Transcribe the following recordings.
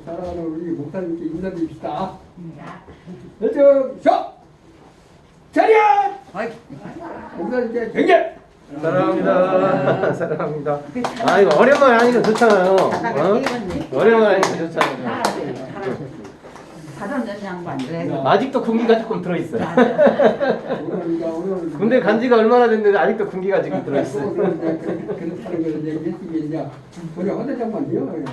사랑하는 우리 목사님께 인사드립시다. 저 자리야! 목사님께 경례! 사랑합니다. 사랑합니다. 아, 이거 오랜만에 하니까 좋잖아요. 오랜만에 하니까 좋잖아요. 다른 양반들. 아직도 군기가 조금 들어있어요. 군대 간 지가 얼마나 됐는데 아직도 군기가 지금 들어있어요. 그렇다는 걸 이제 우리 허대장만이요.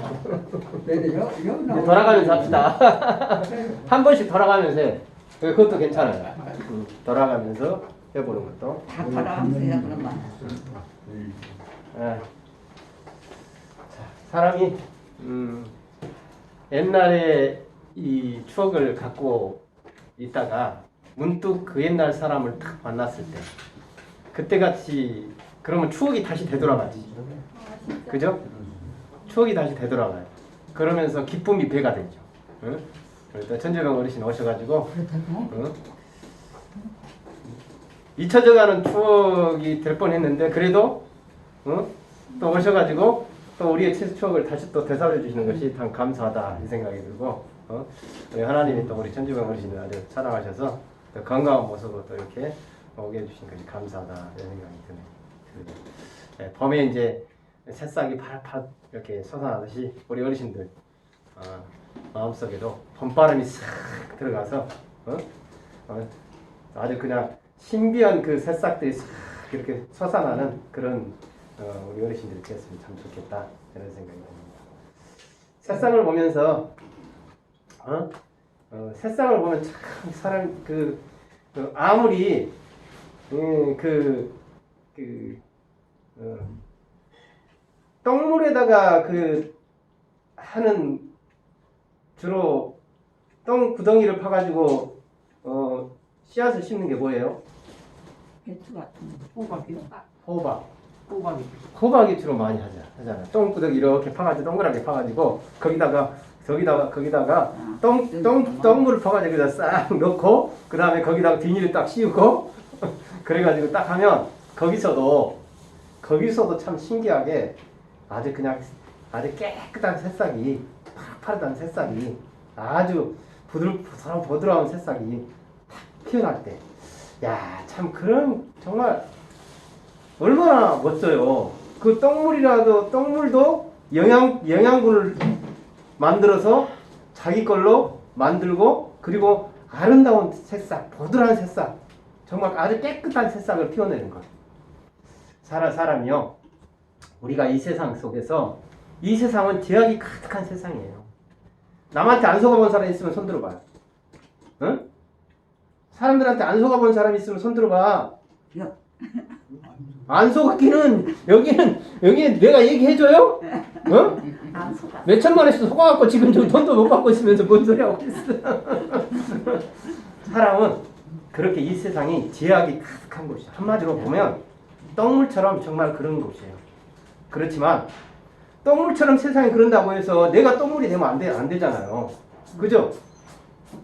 돌아가면서 합시다. 한 번씩 돌아가면서 해. 그것도 괜찮아요. 돌아가면서 해보는 것도. 다 돌아가면서 해 그러면. 사람이 옛날에 이 추억을 갖고 있다가 문득 그 옛날 사람을 딱 만났을 때 그때같이 그러면 추억이 다시 되돌아가지. 그죠? 추억이 다시 되돌아가요. 그러면서 기쁨이 배가 되죠. 응? 그러니까 천재병 어르신 오셔가지고 응? 잊혀져가는 추억이 될 뻔했는데 그래도 응? 또 오셔가지고 또 우리의 추억을 다시 또 되살려 주시는 것이 참 감사하다 이 생각이 들고 우리 하나님이 또 우리 천주병 어르신을 아주 사랑하셔서 또 건강한 모습으로 또 이렇게 오게 해주신 것이 감사하다 이런 생각이 드네요. 네, 봄에 이제 새싹이 파랗파랗 이렇게 솟아나듯이 우리 어르신들 마음속에도 봄바람이 싹 들어가서 아주 그냥 신비한 그 새싹들이 싹 이렇게 솟아나는 그런 우리 어르신들이 됐으면 참 좋겠다 이런 생각이 듭니다. 새싹을 보면서 새싹을 보면 참 사람 아무리 똥물에다가 하는 주로 똥 구덩이를 파가지고 씨앗을 심는 게 뭐예요? 배추 같은 호박이요. 호박이 주로 많이 하잖아. 똥 구덩이 이렇게 파가지고 동그랗게 파가지고 거기다가 똥물을 퍼가지고 여기다 싹 넣고 그 다음에 거기다가 비닐을 딱 씌우고 그래가지고 딱 하면 거기서도 참 신기하게 아주 깨끗한 새싹이 파릇파릇한 새싹이 아주 부드러운 새싹이 탁 피어날 때 야, 참 그런 정말 얼마나 멋져요. 그 똥물도 영양분을 만들어서 자기 걸로 만들고 그리고 아름다운 새싹, 보드라운 새싹, 정말 아주 깨끗한 새싹을 피워내는 것. 사람이요. 우리가 이 세상 속에서 이 세상은 죄악이 가득한 세상이에요. 남한테 안 속아본 사람 있으면 손 들어봐요. 응? 사람들한테 안 속아본 사람 있으면 손 들어봐. 안 속았기는 여기에 내가 얘기해줘요? 어? 몇 천만 원씩 속아갖고 지금 좀 돈도 못 받고 있으면서 뭔 소리 하고 있어. 사람은 그렇게 이 세상이 죄악이 가득한 곳이야. 한마디로 보면 똥물처럼 정말 그런 곳이에요. 그렇지만 똥물처럼 세상이 그런다고 해서 내가 똥물이 되면 안 되잖아요. 그죠?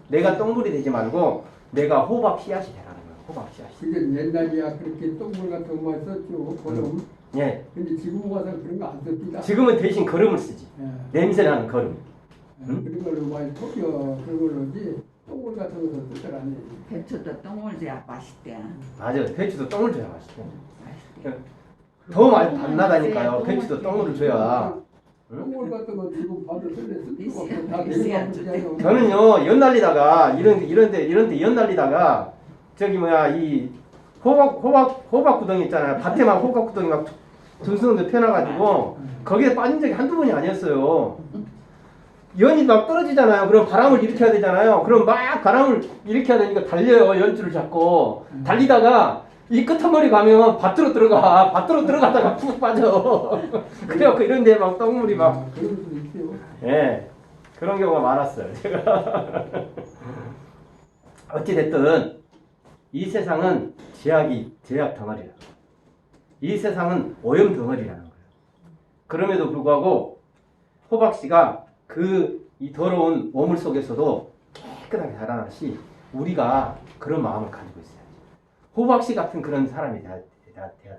내가 똥물이 되지 말고 내가 호박 씨앗이 되라는 거예요. 호박 씨앗이. 그게 옛날이야 그렇게 똥물 같은 거 썼죠. 걸음. 예. 근데 지금 와서 그런 거 안 씁니다. 지금은 대신 걸음을 쓰지. 예. 냄새나는 걸음. 응? 그런 걸로 많이 톡여 그런 걸로지 똥물 같은 거 쓰더라 안 해. 배추도 똥을 줘야 맛있대. 맞아요. 배추도 똥을 줘야 맛있대. 맛있대. 더 많이 단나다니까요. 배추도 똥물을 줘야. 똥물 같은 거 지금 봐도 쓸래 쓸 수가 없어. 다 미세한 내려가면 저는요 연날리다가 이런데 연날리다가 저기 이 호박 구덩이 있잖아요. 밭에만 호박 구덩이 막 둥숭둥 펴놔가지고 거기에 빠진 적이 한두 번이 아니었어요. 연이 막 떨어지잖아요. 그럼 바람을 일으켜야 되잖아요. 그럼 막 바람을 일으켜야 되니까 달려요. 연줄을 잡고 달리다가 이 끄트머리 가면 밭으로 들어가다가 푹 빠져. 그래갖고 이런데 막 똥물이 막 그럴 수도 있어요. 예, 그런 경우가 많았어요. 제가 어찌됐든 이 세상은 죄악 덩어리라. 이 세상은 오염 덩어리라는 거예요. 그럼에도 불구하고 호박씨가 이 더러운 오물 속에서도 깨끗하게 자라나시 우리가 그런 마음을 가지고 있어야지. 호박씨 같은 그런 사람이 돼야 돼요.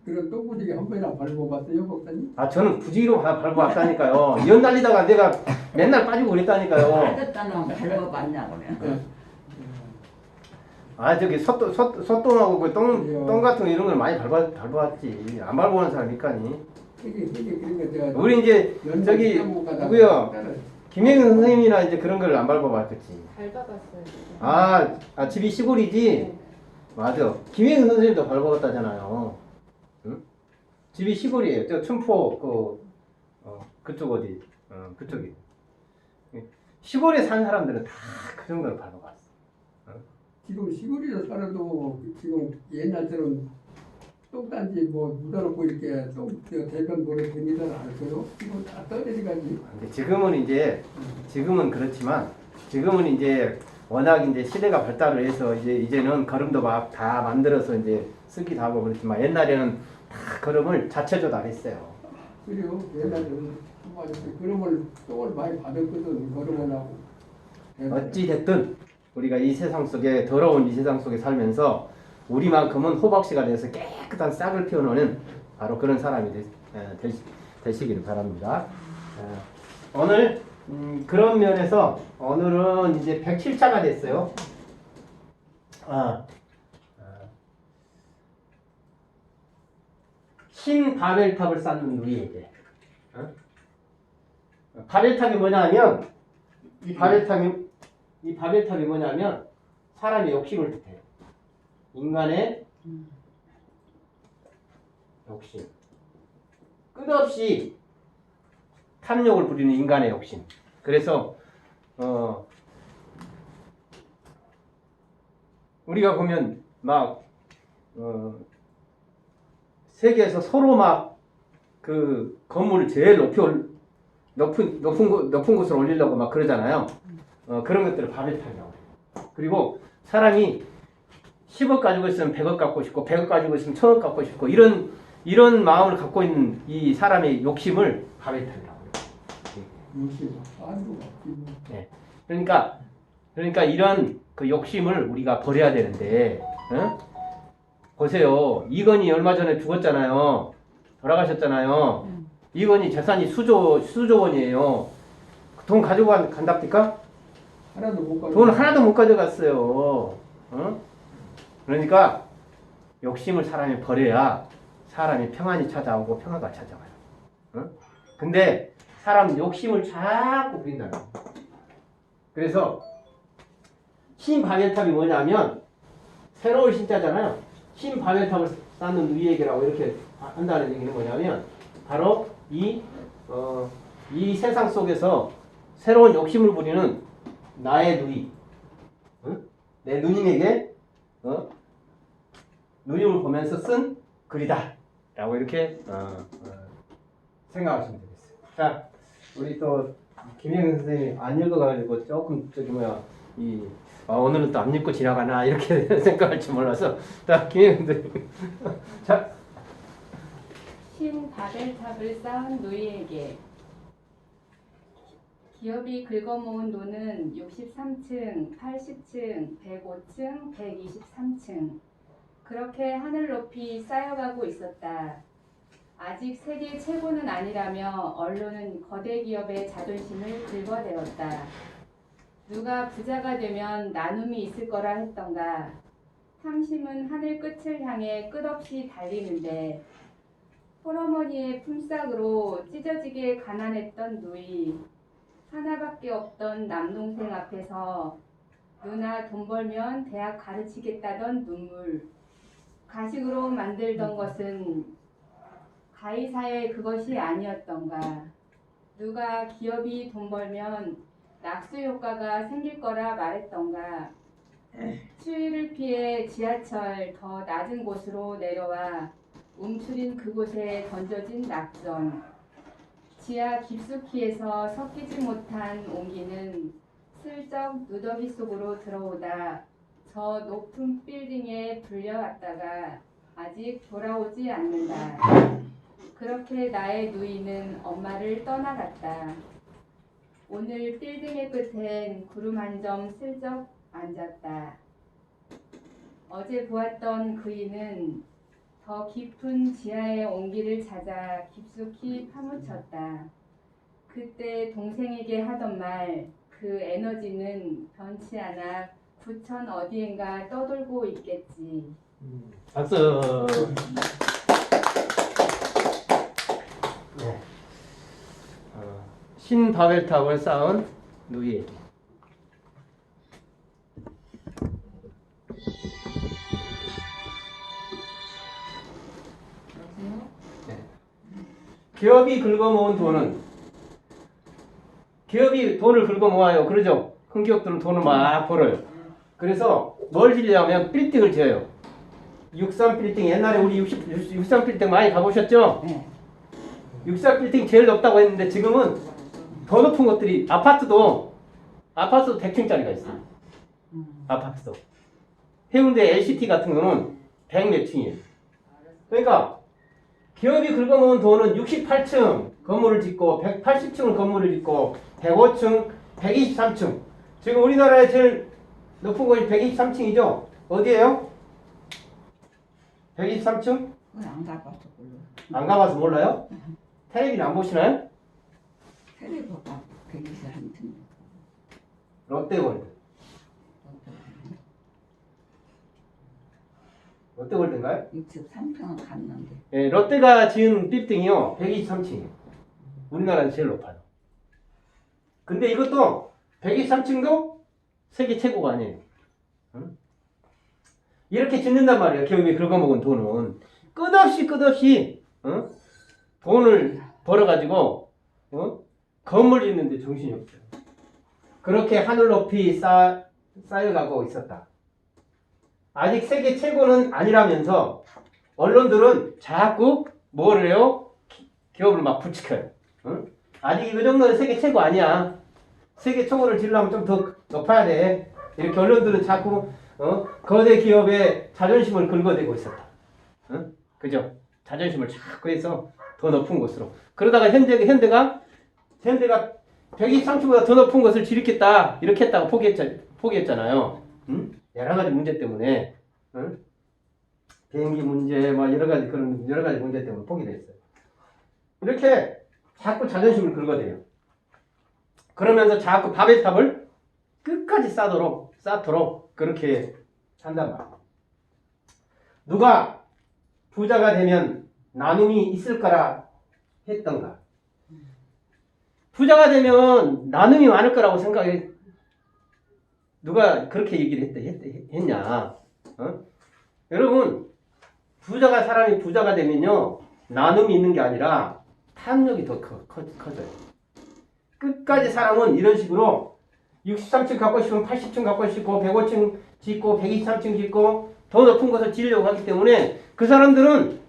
그런 똥구멍에 한 번이나 밟아봤어요, 목사님? 아 저는 부지로 밟고 왔다니까요. 연 날리다가 내가 맨날 빠지고 그랬다니까요. 알겠다는 밟아봤냐고 그래. 아 저기 소똥하고 그 그래요. 똥 같은 거 이런 걸 많이 밟아왔지. 안 밟아보는 사람 있까니. 이게 그러니까 제가 우리 이제 연말 저기 시험 가다가 누구요? 따라- 김혜경 선생님이나 이제 그런 걸 안 밟아봤겠지. 밟아봤어요. 집이 시골이지. 맞아. 김혜경 선생님도 밟아봤다잖아요. 응? 집이 시골이에요. 저 춘포 그쪽 어디? 그쪽이. 시골에 산 사람들은 다 그 정도로 밟아봤어. 지금 시골에서 살아도 지금 옛날처럼 똥단지 뭐 묻어놓고 이렇게 대변 보러 다니지는 않고요. 지금 다 떠내려가지. 근데 지금은 그렇지만 지금은 이제 워낙 이제 시대가 발달을 해서 이제는 걸음도 막 다 만들어서 이제 쓰기도 하고 그렇지만 옛날에는 다 걸음을 자체적으로 안 했어요. 그래요. 옛날에는 정말 그름을 똥을 많이 받았거든. 걸음을 하고. 어찌 됐든 우리가 이 세상 속에 더러운 이 세상 속에 살면서 우리만큼은 호박씨가 돼서 깨끗한 싹을 피워놓는 바로 그런 사람이 되시기를 바랍니다. 오늘 그런 면에서 오늘은 이제 107차가 됐어요. 신 바벨탑을 쌓는 누이에게. 바벨탑이 뭐냐면 이 바벨탑이 뭐냐면 사람의 욕심을 뜻해요. 인간의 욕심. 끝없이 탐욕을 부리는 인간의 욕심. 그래서 우리가 보면 막 세계에서 서로 막 그 건물을 제일 높은 곳으로 올리려고 막 그러잖아요. 그런 것들을 바벨탑이라고 해요. 그리고 사람이 10억 가지고 있으면 100억 갖고 싶고 100억 가지고 있으면 1000억 갖고 싶고 이런 마음을 갖고 있는 이 사람의 욕심을 바벨탑이라고 해요. 욕심 안도 네. 그러니까 이런 그 욕심을 우리가 버려야 되는데, 보세요. 이건희 얼마 전에 죽었잖아요. 돌아가셨잖아요. 이건희 재산이 수조 원이에요. 돈 가지고 간답니까? 하나도 못 가져. 돈 하나도 못 가져갔어요. 그러니까 욕심을 사람이 버려야 사람이 평안이 찾아오고 평화가 찾아와요. 근데 사람 욕심을 자꾸 부린다는 거예요. 그래서 신바벨탑이 뭐냐면 새로운 신자잖아요. 신바벨탑을 쌓는 누이에게라고 이렇게 한다는 얘기는 뭐냐면 바로 이 세상 속에서 새로운 욕심을 부리는 나의 누이, 내 누님에게 누님을 보면서 쓴 글이다 라고 이렇게 생각하시면 되겠어요. 자, 우리 또 김영현 선생님이 안 읽어가지고 조금 오늘은 또 안 읽고 지나가나 이렇게 생각할 줄 몰라서. 자, 김영현 선생님. 자, 신 바벨탑을 쌓은 노예에게 기업이 긁어모은 돈은 63층, 80층, 105층, 123층 그렇게 하늘 높이 쌓여가고 있었다. 아직 세계 최고는 아니라며 언론은 거대 기업의 자존심을 긁어대었다. 누가 부자가 되면 나눔이 있을 거라 했던가. 탐심은 하늘 끝을 향해 끝없이 달리는데 홀어머니의 품삯으로 찢어지게 가난했던 누이, 하나밖에 없던 남동생 앞에서 누나 돈 벌면 대학 가르치겠다던 눈물, 가식으로 만들던 것은 가이사의 그것이 아니었던가. 누가 기업이 돈 벌면 낙수 효과가 생길 거라 말했던가. 추위를 피해 지하철 더 낮은 곳으로 내려와 움츠린 그곳에 던져진 낙전. 지하 깊숙이에서 섞이지 못한 온기는 슬쩍 누더기 속으로 들어오다 저 높은 빌딩에 불려왔다가 아직 돌아오지 않는다. 그렇게 나의 누이는 엄마를 떠나갔다. 오늘 빌딩의 끝엔 구름 한 점 슬쩍 앉았다. 어제 보았던 그이는 더 깊은 지하의 온기를 찾아 깊숙이 파묻혔다. 그때 동생에게 하던 말, 그 에너지는 변치 않아 부천 어디엔가 떠돌고 있겠지. 박수. 네. 신바벨탑을 쌓은 누이. 기업이 긁어모은 돈은 기업이 돈을 긁어모아요. 그러죠? 큰 기업들은 돈을 막 벌어요. 그래서 뭘 지려면 빌딩을 지어요. 63 빌딩 옛날에 우리 63 빌딩 많이 가보셨죠? 네. 63 빌딩 제일 높다고 했는데 지금은 더 높은 것들이 아파트도 100층짜리가 있어요. 아파트도. 해운대 LCT 같은 거는 100 몇 층이에요. 그러니까 기업이 긁어모은 돈은 68층 건물을 짓고 180층을 건물을 짓고 105층, 123층. 지금 우리나라에 제일 높은 곳이 123층이죠? 어디예요? 123층? 안 가봤어 별로. 안 가봐서 몰라요? 텔레비전 안 보시나요? 텔레비가 123층. 롯데월드. 롯데월드인가요? 63평은 갔는데. 예, 롯데가 지은 빌딩이요 123층이에요. 우리나라에서 제일 높아요. 근데 이것도 123층도 세계 최고가 아니에요. 응? 이렇게 짓는단 말이에요. 기업이 긁어먹은 돈은 끝없이 응? 돈을 벌어가지고 응? 건물 짓는데 정신이 없어요. 그렇게 하늘 높이 쌓여가고 있었다. 아직 세계 최고는 아니라면서 언론들은 자꾸 뭐를 해요? 기업을 막 부추겨요. 응? 아직 이 정도는 세계 최고 아니야. 세계 최고를 지으려면 좀 더 높아야 돼. 이렇게 언론들은 자꾸 거대 기업의 자존심을 긁어대고 있었다. 응? 그죠? 자존심을 자꾸 해서 더 높은 곳으로. 그러다가 현대가 123층보다 더 높은 것을 지르겠다. 이렇게 했다고 포기했잖아요. 응? 여러 가지 문제 때문에, 응? 비행기 문제, 막 여러 가지 문제 때문에 포기를 했어요. 이렇게 자꾸 자존심을 긁어대요. 그러면서 자꾸 바벨탑을 끝까지 쌓도록 그렇게 한단 말이에요. 누가 부자가 되면 나눔이 있을 거라 했던가? 부자가 되면 나눔이 많을 거라고 생각해. 누가 그렇게 얘기를 했냐? 여러분, 사람이 부자가 되면요, 나눔이 있는 게 아니라 탐욕이 더 커져요. 끝까지 사람은 이런 식으로 63층 갖고 싶으면 80층 갖고 싶고 105층 짓고 123층 짓고 더 높은 것을 지으려고 하기 때문에 그 사람들은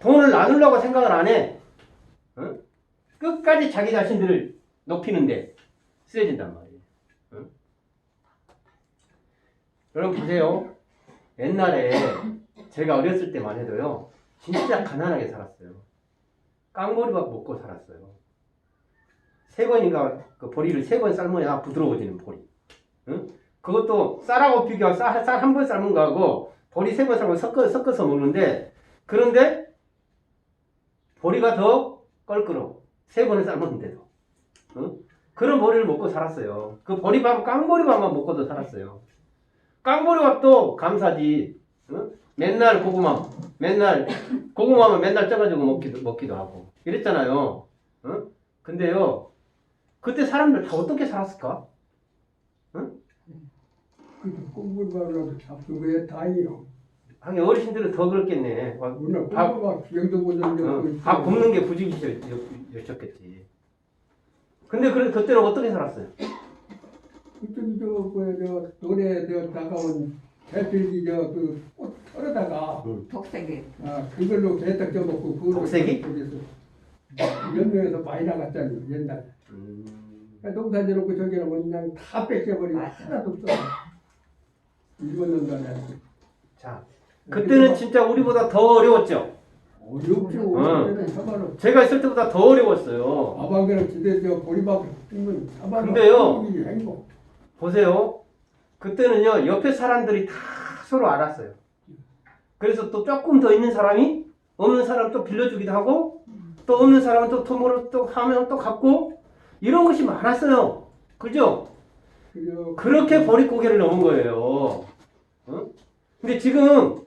돈을 나누려고 생각을 안 해. 끝까지 자기 자신들을 높이는데 쓰여진단 말이에요. 여러분 보세요. 옛날에 제가 어렸을 때만 해도요. 진짜 가난하게 살았어요. 깡보리밥 먹고 살았어요. 3번인가 그 보리를 3번 삶아야 부드러워지는 보리. 응? 그것도 쌀하고 비교하면 쌀 한 번 삶은 거하고 보리 3번 삶아 섞어서 먹는데 그런데 보리가 더 껄끄러워. 3번을 삶았는데도. 응? 그런 보리를 먹고 살았어요. 그 보리밥, 깡보리밥만 먹고도 살았어요. 깡보리밥도 감사지. 응? 맨날 고구마만 맨날 쪄가지고 먹기도 하고. 이랬잖아요. 응? 근데요, 그때 사람들 다 어떻게 살았을까? 응? 꽁불밥이라도 잡수 거에 다행이요. 하긴 어르신들은 더 그렇겠네. 오늘 꽁불밥 기억도 못 하는 밥 굽는 게 부지기셨겠지. 근데 그때는 어떻게 살았어요? 그때 저 논에 나가온 대필기 그꽃 털어다가 독색이. 그걸로 개떡 쪄먹고 그걸로 독색이? 연명에서 많이 나갔잖아요 옛날. 그러니까 농사 지어놓고 저기는 그냥 다 뺏겨버리고 하나도 없어. 일본 농사는. 자, 그때는 진짜 우리보다 더 어려웠죠. 어렵죠. 그때는 사발은 제가 있을 때보다 더 어려웠어요. 아방그랑 지대 보리밥 뜨면 사발은 근데요. 행복. 보세요. 그때는요 옆에 사람들이 다 서로 알았어요. 그래서 또 조금 더 있는 사람이 없는 사람 또 빌려주기도 하고 또 없는 사람은 또 돈으로 또 하면 또 갚고 이런 것이 많았어요. 그죠? 그렇게 보릿고개를 넘은 거예요. 어? 근데 지금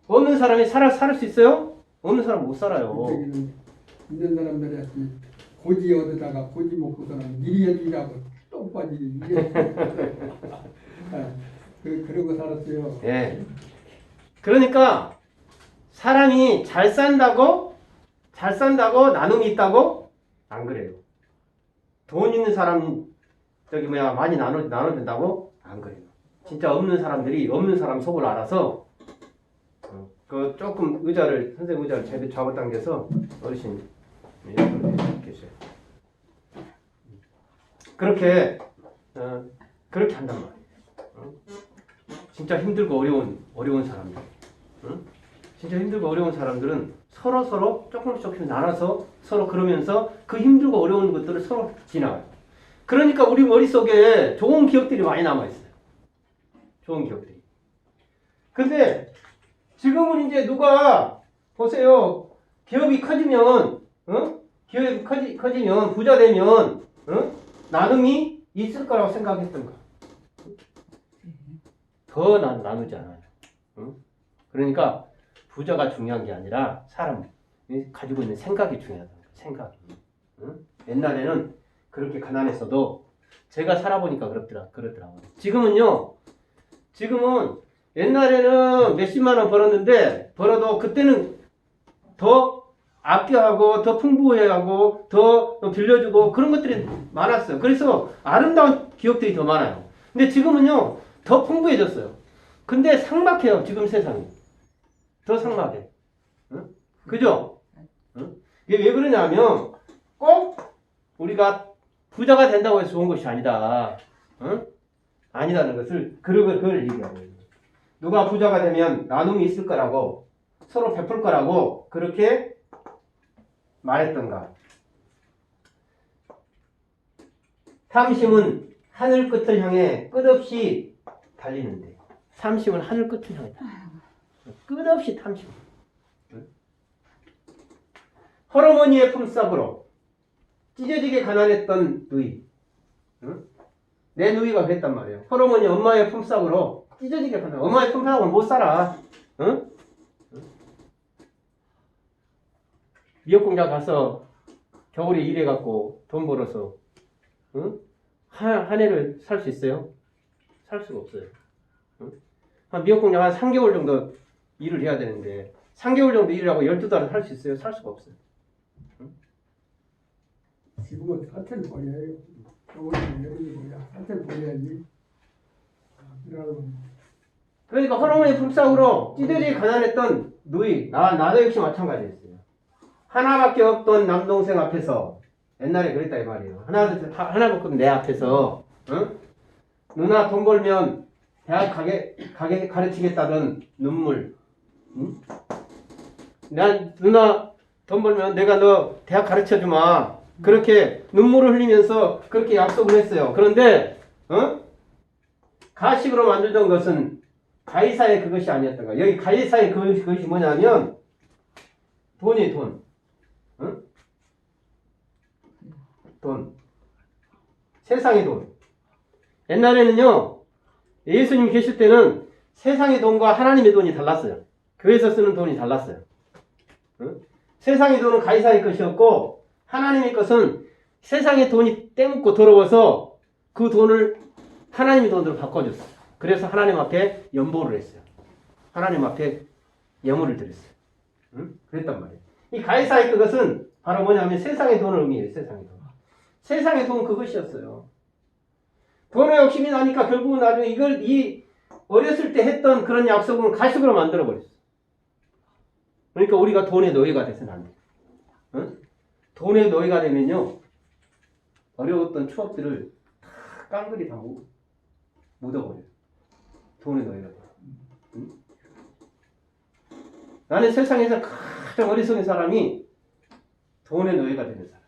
없는 사람이 살 수 있어요? 없는 사람 못 살아요. 있는 사람들이 하지 고지 얻다가 고지 먹고서는 미리해지라고 똥빠지 그러고 살았어요. 예. 그러니까 사람이 잘 산다고 나눔이 있다고 안 그래요. 돈 있는 사람 많이 나눠준다고 안 그래요. 진짜 없는 사람들이 없는 사람 속을 알아서 그 조금 선생님 의자를 제대로 잡아당겨서 어르신 계세요. 그렇게 한단 말이에요. 진짜 힘들고 어려운 사람들, 진짜 힘들고 어려운 사람들은 서로 조금씩 나눠서 서로 그러면서 그 힘들고 어려운 것들을 서로 지나가요. 그러니까 우리 머릿속에 좋은 기억들이 많이 남아있어요. 좋은 기억들이. 근데 지금은 이제 누가 보세요. 기업이 커지면 부자 되면 나눔이 있을 거라고 생각했던가. 더 나누지 않아요. 그러니까 부자가 중요한 게 아니라 사람 가지고 있는 생각이 중요하다. 생각이. 옛날에는 그렇게 가난했어도 제가 살아보니까 그렇더라고요. 지금은 옛날에는 몇십만 원 벌어도 그때는 더 아껴하고 더 풍부해하고 더 빌려주고 그런 것들이 많았어요. 그래서 아름다운 기억들이 더 많아요. 근데 지금은요 더 풍부해졌어요. 근데 삭막해요. 지금 세상이 더 삭막해. 그죠? 이게 왜 그러냐면 꼭 우리가 부자가 된다고 해서 좋은 것이 아니다. 아니라는 것을 그걸 얘기하는 거예요. 누가 부자가 되면 나눔이 있을 거라고 서로 베풀 거라고 그렇게 말했던가. 탐심은 하늘 끝을 향해 끝없이 달리는데 탐심은 하늘 끝을 향해 끝없이 탐심. 헐어머니의 품삯으로 찢어지게 가난했던 누이. 내 누이가 그랬단 말이에요. 헐어머니 엄마의 품삯으로 찢어지게 가난. 엄마의 품삯으로 못 살아. 미역공장 가서 겨울에 일해갖고 돈 벌어서 한 해를 살 수 있어요? 살 수가 없어요. 한 미역공장 한 3개월 정도 일을 해야 되는데 3개월 정도 일을 하고 12달을 살 수 있어요? 살 수가 없어요. 지금은 사태를 버려요. 겨울에 여름이 뭐야? 사태를 버려야지. 그러니까 헐어머니 품삯으로 찢어지게 가난했던 누이, 나도 역시 마찬가지였어요. 하나밖에 없던 남동생 앞에서 옛날에 그랬다 이 말이에요. 하나밖에 없던 내 앞에서 누나 돈 벌면 대학 가게 가르치겠다던 눈물. 난 누나 돈 벌면 내가 너 대학 가르쳐주마. 그렇게 눈물을 흘리면서 그렇게 약속을 했어요. 그런데 가식으로 만들던 것은 가이사의 그것이 아니었던 거야. 여기 가이사의 그것이 뭐냐면 돈이 돈. 돈. 세상의 돈. 옛날에는요, 예수님 계실 때는 세상의 돈과 하나님의 돈이 달랐어요. 교회에서 쓰는 돈이 달랐어요. 세상의 돈은 가이사의 것이었고, 하나님의 것은 세상의 돈이 떼묻고 더러워서 그 돈을 하나님의 돈으로 바꿔줬어요. 그래서 하나님 앞에 연보를 했어요. 하나님 앞에 예물을 드렸어요. 그랬단 말이에요. 이 가이사의 그것은 바로 뭐냐면 세상의 돈을 의미해요. 세상의 돈. 세상의 돈 그것이었어요. 돈에 욕심이 나니까 결국은 나중에 이 어렸을 때 했던 그런 약속을 가식으로 만들어 버렸어요. 그러니까 우리가 돈의 노예가 돼서는 안 돼요. 돈의 노예가 되면요, 어려웠던 추억들을 다 깡그리 다 묻어버려요. 돈의 노예가 돼요. 나는 세상에서 가장 어리석은 사람이 돈의 노예가 되는 사람.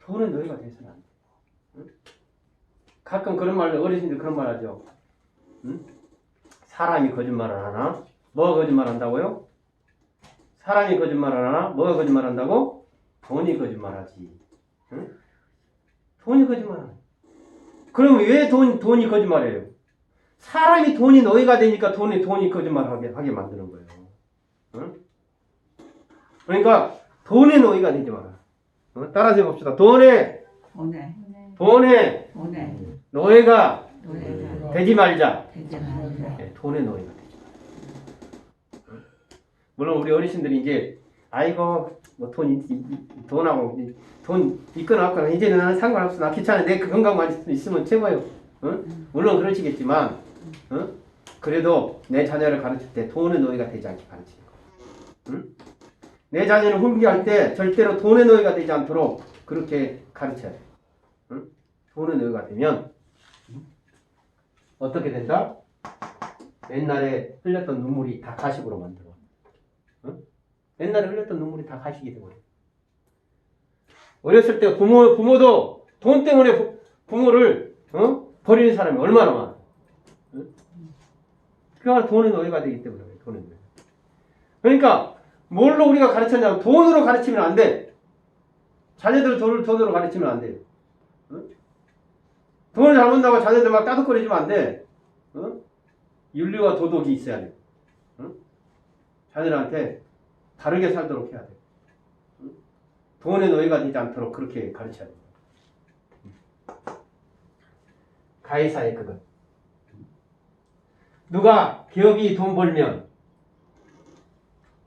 돈의 노예가 돼서는 안 돼. 가끔 그런 말을 어르신들 그런 말 하죠. 사람이 거짓말을 하나? 뭐가 거짓말한다고요? 사람이 거짓말을 하나? 뭐가 거짓말한다고? 돈이 거짓말하지. 응? 돈이 거짓말하네. 그럼 왜 돈이 거짓말해요? 사람이 돈이 노예가 되니까 돈이 거짓말하게 만드는 거예요. 응? 그러니까 돈의 노예가 되지 마라. 따라서 해봅시다. 돈의 오네. 노예가 노래가 되지 말자. 되지 말자. 네, 돈의 노예가 되지 말자. 물론 우리 어르신들이 이제 아이고 뭐 돈하고 돈 있거나 없거나 이제는 나는 상관없어. 나 귀찮아. 내 건강만 있으면 최고예요. 응? 물론 그러시겠지만 그래도 내 자녀를 가르칠 때 돈의 노예가 되지 않게 가르치는 거예요. 응? 내 자녀를 훈계할 때 절대로 돈의 노예가 되지 않도록 그렇게 가르쳐야 돼. 응? 돈의 노예가 되면 어떻게 된다? 옛날에 흘렸던 눈물이 다 가식으로 만들어. 응? 옛날에 흘렸던 눈물이 다 가식이 되고. 어렸을 때 부모도 돈 때문에 부모를 버리는 사람이 얼마나 많아. 응? 그게 돈의 노예가 되기 때문에 돈의 노예. 그러니까 뭘로 우리가 가르쳤냐면 돈으로 가르치면 안 돼. 자녀들 돈으로 가르치면 안 돼. 응? 돈을 잘 번다고 자녀들 막 따뜻거리지면 안 돼. 응? 윤리와 도덕이 있어야 돼. 응? 자녀들한테 다르게 살도록 해야 돼. 응? 돈의 노예가 되지 않도록 그렇게 가르쳐야 돼. 가해사의 그것. 누가 기업이 돈 벌면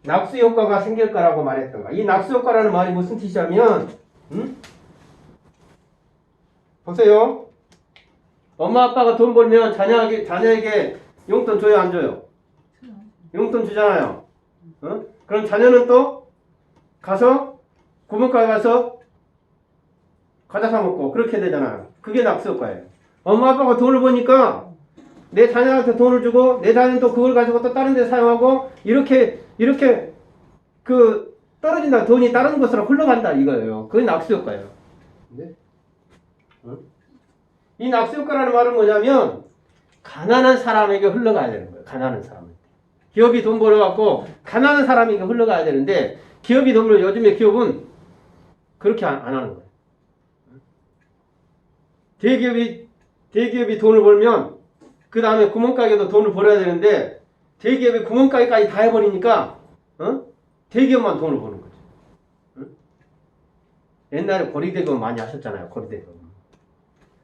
낙수 효과가 생길 거라고 말했던가. 이 낙수 효과라는 말이 무슨 뜻이냐면, 보세요. 엄마 아빠가 돈 벌면 자녀에게 용돈 줘요, 안 줘요? 용돈 주잖아요. 그럼 자녀는 또 가서 구멍가게 가서 과자 사 먹고 그렇게 되잖아요. 그게 낙수 효과예요. 엄마 아빠가 돈을 버니까 내 자녀한테 돈을 주고 내 자녀는 또 그걸 가지고 또 다른 데 사용하고 이렇게 그 떨어진다. 돈이 다른 곳으로 흘러간다 이거예요. 그게 낙수 효과예요. 네? 이 낙수 효과라는 말은 뭐냐면 가난한 사람에게 흘러가야 되는 거예요. 가난한 사람에게. 기업이 돈 벌어갖고 가난한 사람에게 흘러가야 되는데 기업이 돈 벌어 요즘에 기업은 그렇게 안 하는 거예요. 대기업이 돈을 벌면 그 다음에 구멍가게도 돈을 벌어야 되는데 대기업이 구멍가게까지 다 해버리니까 대기업만 돈을 버는 거죠. 옛날에 고리대금 많이 하셨잖아요.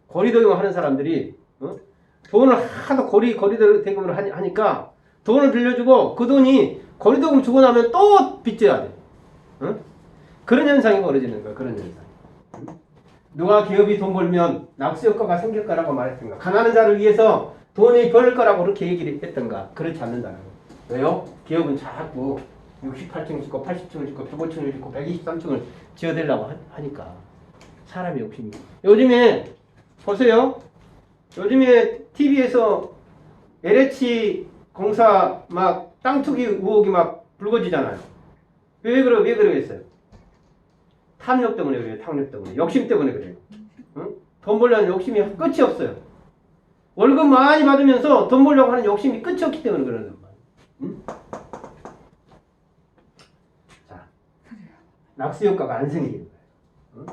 고리대금 하는 사람들이 돈을 하도 고리대금을 하니까 돈을 빌려주고 그 돈이 고리대금 주고 나면 또 빚져야 돼. 그런 현상이 벌어지는 거예요. 그런 현상. 누가 기업이 돈 벌면 낙수 효과가 생길 거라고 말했던가. 가난한 자를 위해서 돈이 벌 거라고 그렇게 얘기를 했던가. 그렇지 않는다는 거예요. 왜요? 기업은 자꾸 68층 짓고 80층을 짓고 105층을 짓고 123층을 지어대려고 하니까 사람이 욕심이. 요즘에 보세요. 요즘에 TV에서 LH 공사 막 땅 투기 의혹이 막 불거지잖아요. 왜 그러겠어요? 탐욕 때문에 그래요. 탐욕 때문에. 욕심 때문에 그래요. 응? 돈 벌려는 욕심이 끝이 없어요. 월급 많이 받으면서 돈 벌려고 하는 욕심이 끝이 없기 때문에 그러는 거예요. 응? 자, 낙수 효과가 안 생기는 거예요. 응?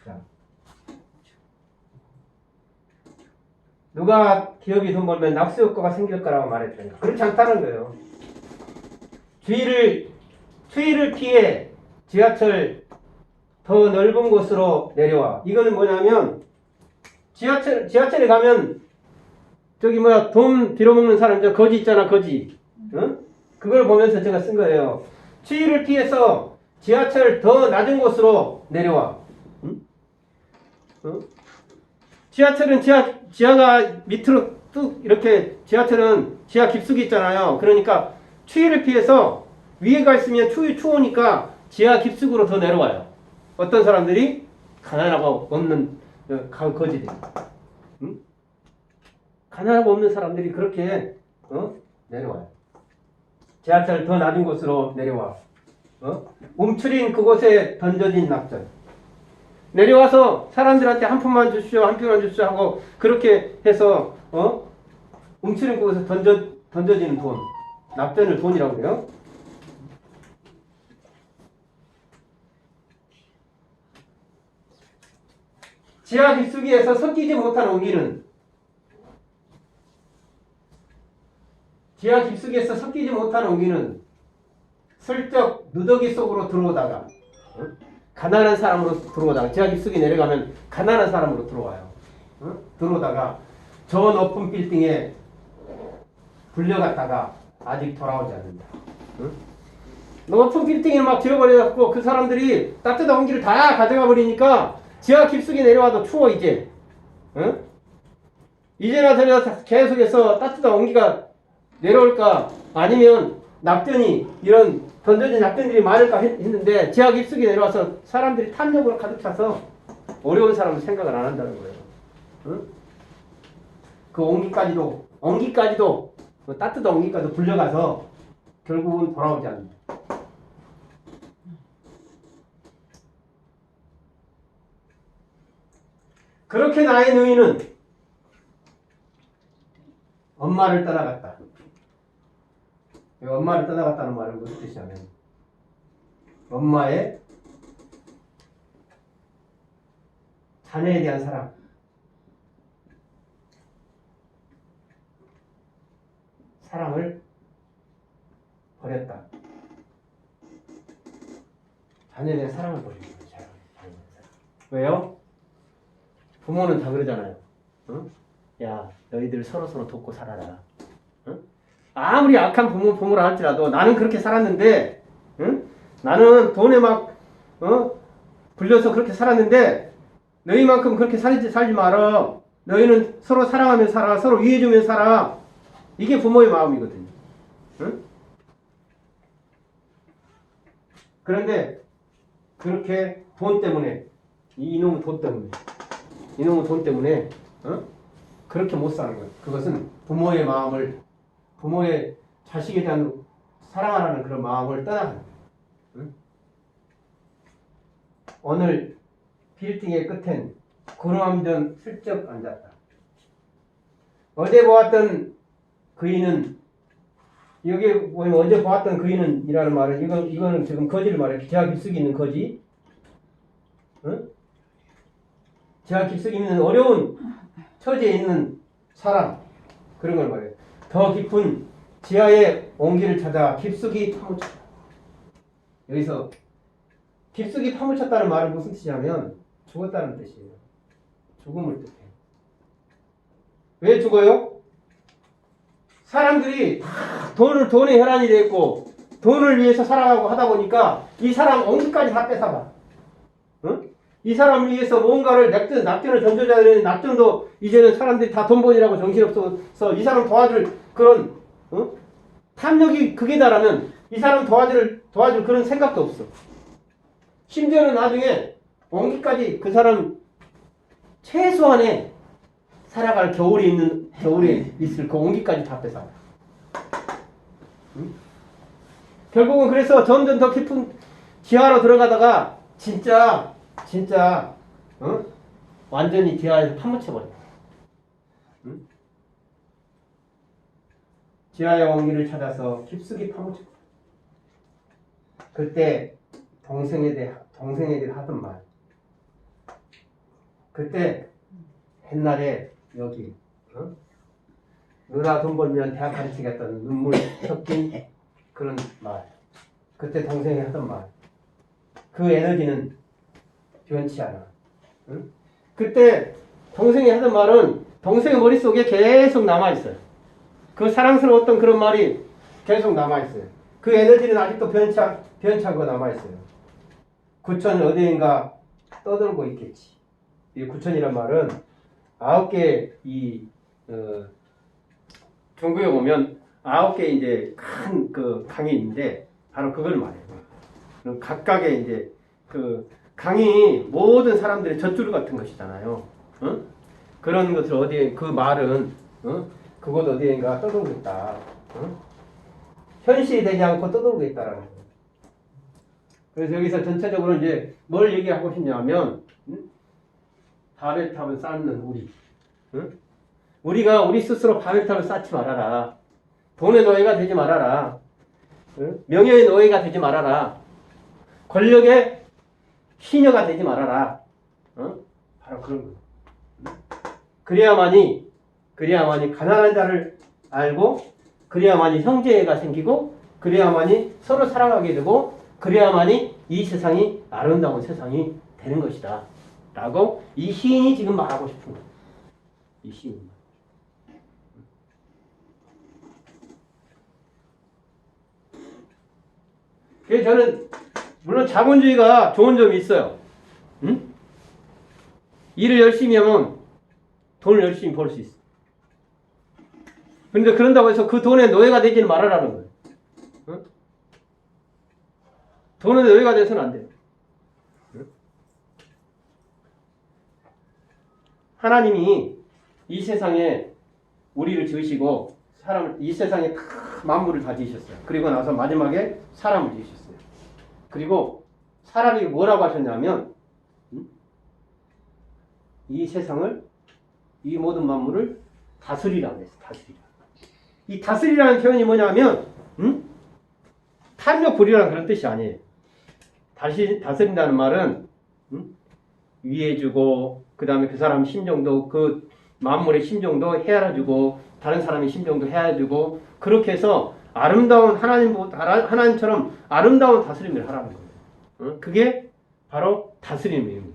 자, 누가 기업이 돈 벌면 낙수 효과가 생길 거라고 말했더니 그렇지 않다는 거예요. 추위를 피해 지하철 더 넓은 곳으로 내려와. 이거는 뭐냐면 지하철에 가면 돈 빌어먹는 사람 거지 있잖아. 거지. 응? 그걸 보면서 제가 쓴 거예요. 추위를 피해서 지하철 더 낮은 곳으로 내려와. 응? 응? 지하철은 지하가 밑으로 뚝 이렇게 지하철은 지하 깊숙이 있잖아요. 그러니까 추위를 피해서 위에가 있으면 추우니까 지하 깊숙으로 더 내려와요. 어떤 사람들이 가난하고 없는 거지들. 응? 가난하고 없는 사람들이 그렇게 내려와요. 지하철 더 낮은 곳으로 내려와. 움츠린 그곳에 던져진 낙전. 내려와서 사람들한테 한 푼만 주십시오, 한 푼만 주십시오 하고 그렇게 해서 뭉치는 곳에서 던져지는 돈. 납전을 돈이라고 그래요. 지하 깊숙이에서 섞이지 못한 온기는 지하 깊숙이에서 섞이지 못한 온기는 슬쩍 누더기 속으로 들어오다가 가난한 사람으로 들어오다가 지하 깊숙이 내려가면 가난한 사람으로 들어와요. 들어오다가 저 높은 빌딩에 불려갔다가 아직 돌아오지 않는다. 높은 빌딩에 막 지어버려갖고 그 사람들이 따뜻한 온기를 다 가져가 버리니까 지하 깊숙이 내려와도 추워 이제. 이제나 저래나 계속해서 따뜻한 온기가 내려올까 아니면 낙전이 이런 던져진 낙전들이 많을까 했는데 지하 깊숙이 내려와서 사람들이 탐욕으로 가득 차서 어려운 사람은 생각을 안 한다는 거예요. 그 온기까지도 그 따뜻한 온기까지도 불려가서 결국은 돌아오지 않는다. 그렇게 나의 누이는 엄마를 떠나갔다. 엄마를 떠나갔다는 말은 무슨 뜻이냐면 엄마의 자녀에 대한 사랑, 사랑을 버렸다. 자녀에 대한 사랑을 버린 거예요. 왜요? 부모는 다 그러잖아요. 응? 야, 너희들 서로 돕고 살아라. 응? 아무리 악한 부모라 할지라도 나는 그렇게 살았는데, 응? 나는 돈에 막 불려서 그렇게 살았는데 너희만큼 그렇게 살지 마라. 너희는 서로 사랑하며 살아. 서로 위해주며 살아. 이게 부모의 마음이거든요. 응? 그런데 그렇게 돈 때문에 이놈의 돈 때문에 그렇게 못 사는 거예요. 그것은 부모의 마음을, 부모의 자식에 대한 사랑하라는 그런 마음을 떠나는 거예요. 오늘 빌딩의 끝엔 구름 한 점 슬쩍 앉았다. 어제 보았던 그이는, 여기 보면 어제 보았던 그이는 이라는 말은 이거는 지금 거지를 말해요. 지하 깊숙이 있는 거지. 지하 깊숙이 있는 어려운 처지에 있는 사람, 그런 걸 말해요. 더 깊은 지하의 온기를 찾아 깊숙이 파묻혔다. 여기서 깊숙이 파묻혔다는 말은 무슨 뜻이냐면 죽었다는 뜻이에요. 죽음을 뜻해요. 왜 죽어요? 사람들이 다 돈에 혈안이 되어 있고 돈을 위해서 살아가고 하다 보니까 이 사람 온기까지 다 뺏어가. 이 사람을 위해서 뭔가를 낙전을 던져줘야 되는 낙전도 이제는 사람들이 다 돈벌이라고 정신없어서 이 사람 도와줄 그런 탐욕이 극에 달하면 이 사람 도와줄 그런 생각도 없어. 심지어는 나중에 온기까지 그 사람 최소한의 살아갈 겨울에 있을 그 온기까지 다 뺏어. 결국은 그래서 점점 더 깊은 지하로 들어가다가 진짜 완전히 지하에서 파묻혀버려. 지하의 온기를 찾아서 깊숙이 파묻혀. 그때 동생에게 하던 말. 그때 옛날에 여기 누나 돈 벌면 대학 가르치겠다는 눈물 섞인 그런 말. 그때 동생이 하던 말. 그 에너지는 변치 않아. 그때 동생이 하던 말은 동생의 머릿속에 계속 남아있어요. 그 사랑스러웠던 그런 말이 계속 남아있어요. 그 에너지는 아직도 변치않고 남아있어요. 구천 어디인가 떠돌고 있겠지. 이 구천이란 말은 9개 중국에 보면 9개 이제 큰 그 강이 있는데 바로 그걸 말해요. 각각의 이제 그 강이 모든 사람들의 젖줄 같은 것이잖아요. 그런 것을 어디에 그 말은 그곳 어디인가 떠돌고 있다. 현실이 되지 않고 떠돌고 있다라는 거예요. 그래서 여기서 전체적으로 이제 뭘 얘기하고 싶냐면 달에 타면 쌓는 우리. 우리가 우리 스스로 바벨탑을 쌓지 말아라. 돈의 노예가 되지 말아라. 응? 명예의 노예가 되지 말아라. 권력의 시녀가 되지 말아라. 어? 바로 그런 거예요. 그래야만이 가난한 자를 알고, 그래야만이 형제가 생기고, 그래야만이 서로 살아가게 되고, 그래야만이 이 세상이 아름다운 세상이 되는 것이다. 라고 이 시인이 지금 말하고 싶은 거예요. 이 시인이. 그래서 저는 물론 자본주의가 좋은 점이 있어요. 응? 일을 열심히 하면 돈을 열심히 벌 수 있어. 그런데 그런다고 해서 그 돈의 노예가 되지는 말아라는 거예요. 응? 돈의 노예가 돼서는 안 돼요. 응? 하나님이 이 세상에 우리를 지으시고 이 세상에 다 만물을 다 지으셨어요. 그리고 나서 마지막에 사람을 지으셨어요. 그리고 사람이 뭐라고 하셨냐면 이 세상을, 이 모든 만물을 다스리라고 했어요. 다스리라. 이 다스리라는 표현이 뭐냐면 탐욕 부리라는 그런 뜻이 아니에요. 다스린다는 말은 위해주고, 그 다음에 그 사람 심정도, 그 만물의 심정도 헤아려주고, 다른 사람의 심정도 헤아려주고, 그렇게 해서 아름다운 하나님처럼 아름다운 다스림을 하라는 거예요. 그게 바로 다스림의 의미예요.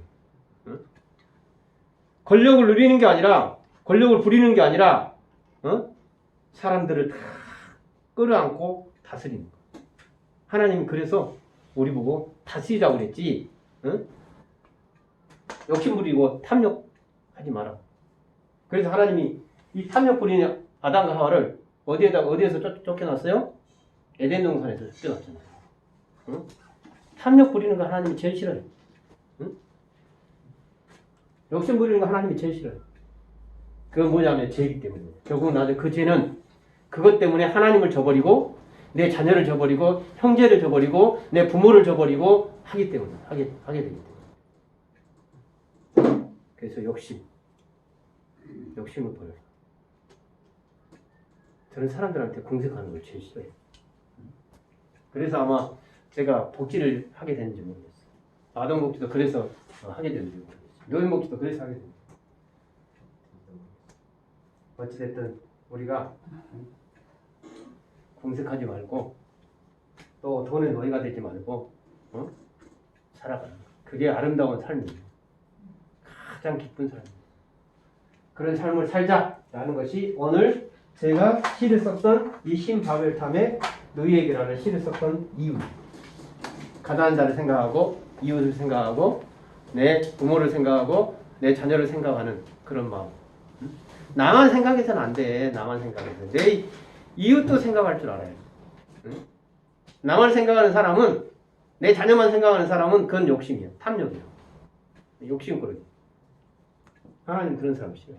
권력을 누리는 게 아니라, 권력을 부리는 게 아니라, 사람들을 다 끌어안고 다스리는 거예요. 하나님은 그래서 우리 보고 다스리자고 그랬지, 욕심 부리고 탐욕하지 마라. 그래서 하나님이 이 탐욕 부리는 아담과 하와를 어디에서 쫓겨났어요? 에덴 동산에서 쫓겨났잖아요. 응? 탐욕 부리는 거 하나님이 제일 싫어요. 응? 욕심 부리는 거 하나님이 제일 싫어요. 그건 뭐냐면 죄이기 때문에. 결국 나중에 그 죄는 그것 때문에 하나님을 저버리고, 내 자녀를 저버리고, 형제를 저버리고, 내 부모를 저버리고 하기 때문에 하게 되기 때문에. 그래서 욕심을 버려요. 저는 사람들한테 공격하는 걸 제일 싫어해요. 그래서 아마 제가 복지를 하게 됐는지 모르겠어요. 아동복지도 그래서 하게 됐는지 모르겠어요. 노인복지도 그래서 하게 됐는지. 어찌됐든 우리가 공색하지 말고, 또 돈의 노예가 되지 말고 살아가는 거. 그게 아름다운 삶이에요. 가장 기쁜 삶이에요. 그런 삶을 살자라는 것이 오늘 제가 시를 썼던 이 신바벨탑의 너희에게라는 시를 썼던 이유. 가난한 자를 생각하고, 이웃을 생각하고, 내 부모를 생각하고, 내 자녀를 생각하는 그런 마음. 나만 생각해서는 안 돼. 나만 생각해서. 내 이웃도 생각할 줄 알아요. 나만 생각하는 사람은, 내 자녀만 생각하는 사람은 그건 욕심이야. 탐욕이야. 욕심 그러지. 하나님 그런 사람 싫어요.